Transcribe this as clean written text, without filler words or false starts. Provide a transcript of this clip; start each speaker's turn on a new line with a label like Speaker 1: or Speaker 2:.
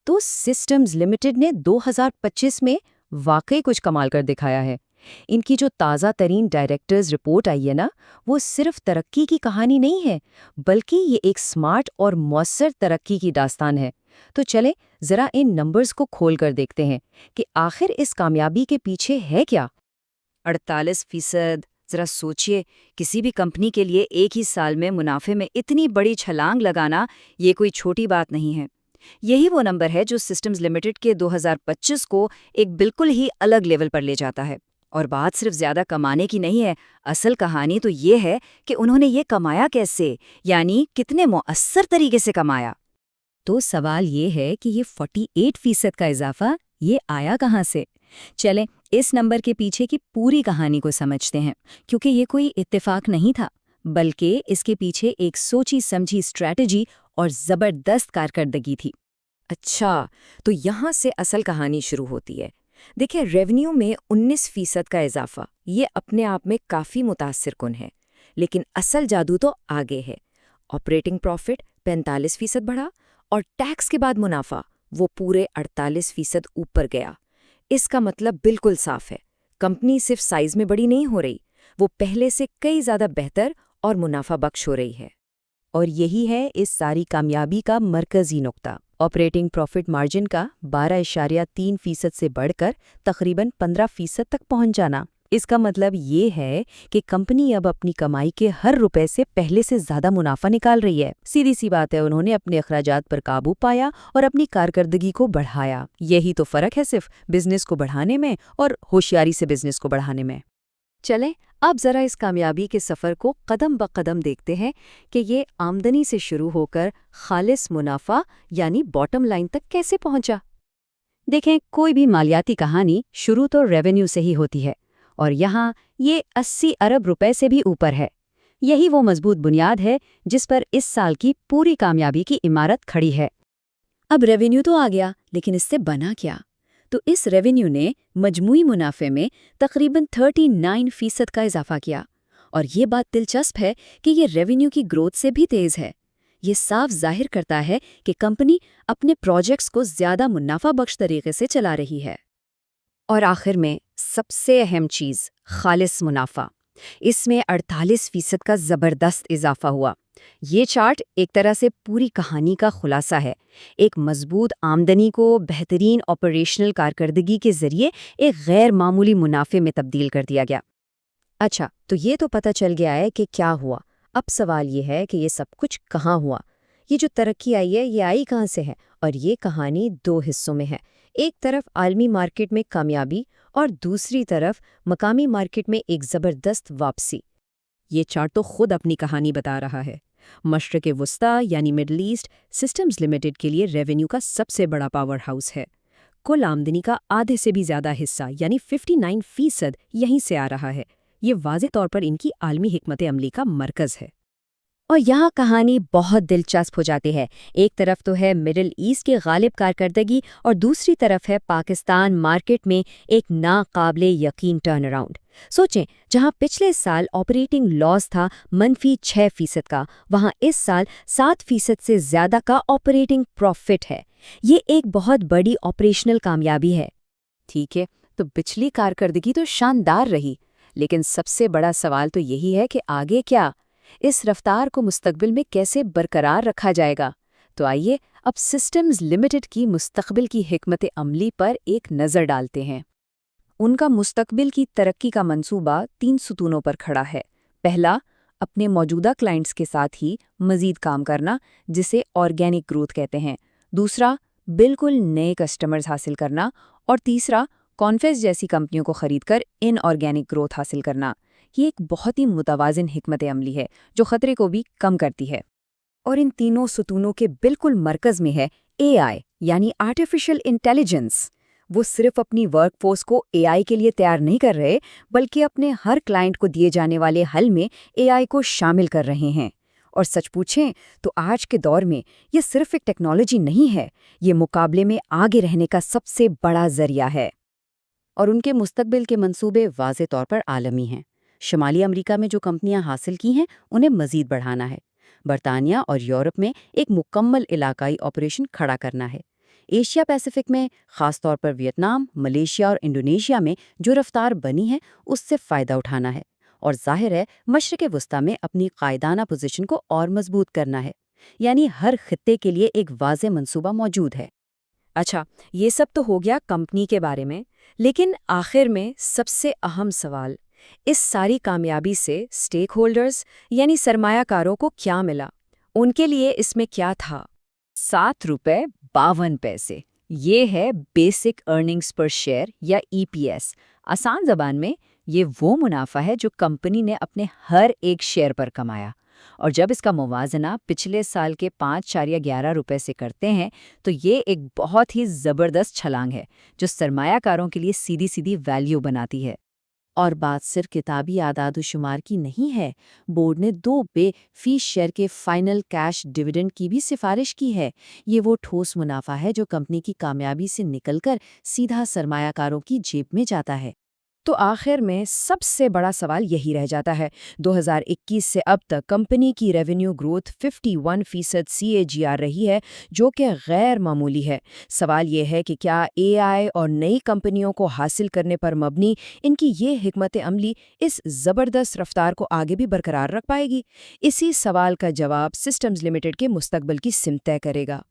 Speaker 1: تو systems limited نے 2025 میں واقعی کچھ کمال کر دکھایا ہے۔ ان کی جو تازہ ترین ڈائریکٹرز رپورٹ آئی ہے نا، وہ صرف ترقی کی کہانی نہیں ہے، بلکہ یہ ایک سمارٹ اور مؤثر ترقی کی داستان ہے۔ تو چلیں ذرا ان نمبرز کو کھول کر دیکھتے ہیں کہ آخر اس کامیابی کے پیچھے ہے کیا۔
Speaker 2: 48%۔ ذرا سوچئے، کسی بھی کمپنی کے لیے ایک ہی سال میں منافع میں اتنی بڑی چھلانگ لگانا یہ کوئی چھوٹی بات نہیں ہے۔ یہی وہ نمبر ہے جو سسٹمز لمیٹڈ کے 2025 کو ایک بالکل ہی الگ لیول پر لے جاتا ہے۔ اور بات صرف زیادہ کمانے کی نہیں ہے، اصل کہانی تو یہ ہے کہ انہوں نے یہ کمایا کیسے، یعنی کتنے مؤثر طریقے سے کمایا۔
Speaker 1: تو سوال یہ ہے کہ یہ 48% کا اضافہ یہ آیا کہاں سے؟ چلیں اس نمبر کے پیچھے کی پوری کہانی کو سمجھتے ہیں، کیونکہ یہ کوئی اتفاق نہیں تھا، بلکہ اس کے پیچھے ایک سوچی سمجھی اسٹریٹجی اور زبردست کارکردگی تھی۔ اچھا، تو یہاں سے اصل کہانی شروع ہوتی ہے۔ دیکھیں، ریونیو میں 19% کا اضافہ یہ اپنے آپ میں کافی متاثر کن ہے، لیکن اصل جادو تو آگے ہے۔ آپریٹنگ پروفٹ 45% بڑھا اور ٹیکس کے بعد منافع وہ پورے 48% اوپر گیا۔ اس کا مطلب بالکل صاف ہے، کمپنی صرف سائز میں بڑی نہیں ہو رہی، وہ پہلے سے کئی زیادہ بہتر اور منافع بخش ہو رہی ہے۔ اور یہی ہے اس ساری کامیابی کا مرکزی نقطہ، آپریٹنگ پروفٹ مارجن کا 12.3% سے بڑھ کر تقریباً 15% تک پہنچ جانا۔ اس کا مطلب یہ ہے کہ کمپنی اب اپنی کمائی کے ہر روپے سے پہلے سے زیادہ منافع نکال رہی ہے۔ سیدھی سی بات ہے، انہوں نے اپنے اخراجات پر قابو پایا اور اپنی کارکردگی کو بڑھایا۔ یہی تو فرق ہے صرف بزنس کو بڑھانے میں اور ہوشیاری سے بزنس کو بڑھانے میں۔ چلیں اب ذرا اس کامیابی کے سفر کو قدم بقدم دیکھتے ہیں کہ یہ آمدنی سے شروع ہو کر خالص منافع یعنی باٹم لائن تک کیسے پہنچا۔ دیکھیں، کوئی بھی مالیاتی کہانی شروع تو ریونیو سے ہی ہوتی ہے، اور یہاں یہ 80 ارب روپے سے بھی اوپر ہے۔ یہی وہ مضبوط بنیاد ہے جس پر اس سال کی پوری کامیابی کی عمارت کھڑی ہے۔ اب ریونیو تو آ گیا، لیکن اس سے بنا کیا؟ تو اس ریونیو نے مجموعی منافع میں تقریباً 39% کا اضافہ کیا، اور یہ بات دلچسپ ہے کہ یہ ریونیو کی گروتھ سے بھی تیز ہے۔ یہ صاف ظاہر کرتا ہے کہ کمپنی اپنے پروجیکٹس کو زیادہ منافع بخش طریقے سے چلا رہی ہے۔ اور آخر میں سب سے اہم چیز، خالص منافع۔ اس میں 48% کا زبردست اضافہ ہوا۔ یہ چارٹ ایک طرح سے پوری کہانی کا خلاصہ ہے۔ ایک مضبوط آمدنی کو بہترین آپریشنل کارکردگی کے ذریعے ایک غیر معمولی منافع میں تبدیل کر دیا گیا۔ اچھا، تو یہ تو پتہ چل گیا ہے کہ کیا ہوا۔ اب سوال یہ ہے کہ یہ سب کچھ کہاں ہوا؟ یہ جو ترقی آئی ہے یہ آئی کہاں سے ہے؟ اور یہ کہانی 2 حصوں میں ہے۔ ایک طرف عالمی مارکیٹ میں کامیابی اور دوسری طرف مقامی مارکیٹ میں ایک زبردست واپسی۔ یہ چارٹ تو خود اپنی کہانی بتا رہا ہے۔ مشرق وسطیٰ یعنی مڈل ایسٹ سسٹمز لمیٹڈ کے لیے ریونیو کا سب سے بڑا پاور ہاؤس ہے۔ کل آمدنی کا آدھے سے بھی زیادہ حصہ یعنی 59% یہیں سے آ رہا ہے۔ یہ واضح طور پر ان کی عالمی حکمت عملی کا مرکز ہے۔ اور یہاں کہانی بہت دلچسپ ہو جاتی ہے۔ ایک طرف تو ہے مڈل ایسٹ کے غالب کارکردگی اور دوسری طرف ہے پاکستان مارکیٹ میں ایک ناقابل یقین ٹرن اراؤنڈ۔ سوچیں، جہاں پچھلے سال آپریٹنگ لاس تھا -6% کا، وہاں اس سال 7% سے زیادہ کا آپریٹنگ پروفٹ ہے۔ یہ ایک بہت بڑی آپریشنل کامیابی ہے۔ ٹھیک ہے، تو پچھلی کارکردگی تو شاندار رہی، لیکن سب سے بڑا سوال تو یہی ہے کہ آگے کیا؟ اس رفتار کو مستقبل میں کیسے برقرار رکھا جائے گا؟ تو آئیے اب سسٹمز لمیٹڈ کی مستقبل کی حکمت عملی پر ایک نظر ڈالتے ہیں۔ ان کا مستقبل کی ترقی کا منصوبہ 3 ستونوں پر کھڑا ہے۔ پہلا، اپنے موجودہ کلائنٹس کے ساتھ ہی مزید کام کرنا، جسے آرگینک گروتھ کہتے ہیں۔ دوسرا، بالکل نئے کسٹمرز حاصل کرنا، اور تیسرا، کانفیس جیسی کمپنیوں کو خرید کر ان آرگینک گروتھ حاصل کرنا۔ یہ ایک بہت ہی متوازن حکمت عملی ہے جو خطرے کو بھی کم کرتی ہے۔ اور ان تینوں ستونوں کے بالکل مرکز میں ہے اے آئی یعنی آرٹیفیشل انٹیلیجنس۔ وہ صرف اپنی ورک فورس کو اے آئی کے لیے تیار نہیں کر رہے، بلکہ اپنے ہر کلائنٹ کو دیے جانے والے حل میں اے آئی کو شامل کر رہے ہیں۔ اور سچ پوچھیں تو آج کے دور میں یہ صرف ایک ٹیکنالوجی نہیں ہے، یہ مقابلے میں آگے رہنے کا سب سے بڑا ذریعہ ہے۔ اور ان کے مستقبل کے منصوبے واضح طور پر عالمی ہیں۔ شمالی امریکہ میں جو کمپنیاں حاصل کی ہیں انہیں مزید بڑھانا ہے۔ برطانیہ اور یورپ میں ایک مکمل علاقائی آپریشن کھڑا کرنا ہے۔
Speaker 3: ایشیا پیسیفک میں خاص طور پر ویتنام، ملیشیا اور انڈونیشیا میں جو رفتار بنی ہے اس سے فائدہ اٹھانا ہے، اور ظاہر ہے مشرق وسطیٰ میں اپنی قائدانہ پوزیشن کو اور مضبوط کرنا ہے۔ یعنی ہر خطے کے لیے ایک واضح منصوبہ موجود ہے۔
Speaker 2: اچھا، یہ سب تو ہو گیا کمپنی کے بارے میں، لیکن آخر میں سب سے اہم سوال، اس ساری کامیابی سے سٹیک ہولڈرز یعنی سرمایہ کاروں کو کیا ملا؟ ان کے لیے اس میں کیا تھا؟
Speaker 1: ₹7.52 یہ ہے بیسک ارننگز پر شیئر یا EPS۔ آسان زبان میں یہ وہ منافع ہے جو کمپنی نے اپنے ہر ایک شیئر پر کمایا، اور جب اس کا موازنہ پچھلے سال کے ₹5.11 سے کرتے ہیں تو یہ ایک بہت ہی زبردست چھلانگ ہے جو سرمایہ کاروں کے لیے سیدھی سیدھی ویلیو بناتی ہے۔
Speaker 3: اور بات صرف کتابی اعداد و شمار کی نہیں ہے، بورڈ نے 2 فی شیئر کے فائنل کیش ڈویڈنڈ کی بھی سفارش کی ہے۔ یہ وہ ٹھوس منافع ہے جو کمپنی کی کامیابی سے نکل کر سیدھا سرمایہ کاروں کی جیب میں جاتا ہے۔
Speaker 2: تو آخر میں سب سے بڑا سوال یہی رہ جاتا ہے، 2021 سے اب تک کمپنی کی ریونیو گروتھ 51% CAGR رہی ہے، جو کہ غیر معمولی ہے۔ سوال یہ ہے کہ کیا AI اور نئی کمپنیوں کو حاصل کرنے پر مبنی ان کی یہ حکمت عملی اس زبردست رفتار کو آگے بھی برقرار رکھ پائے گی؟ اسی سوال کا جواب سسٹمز لمیٹڈ کے مستقبل کی سمت طے کرے گا۔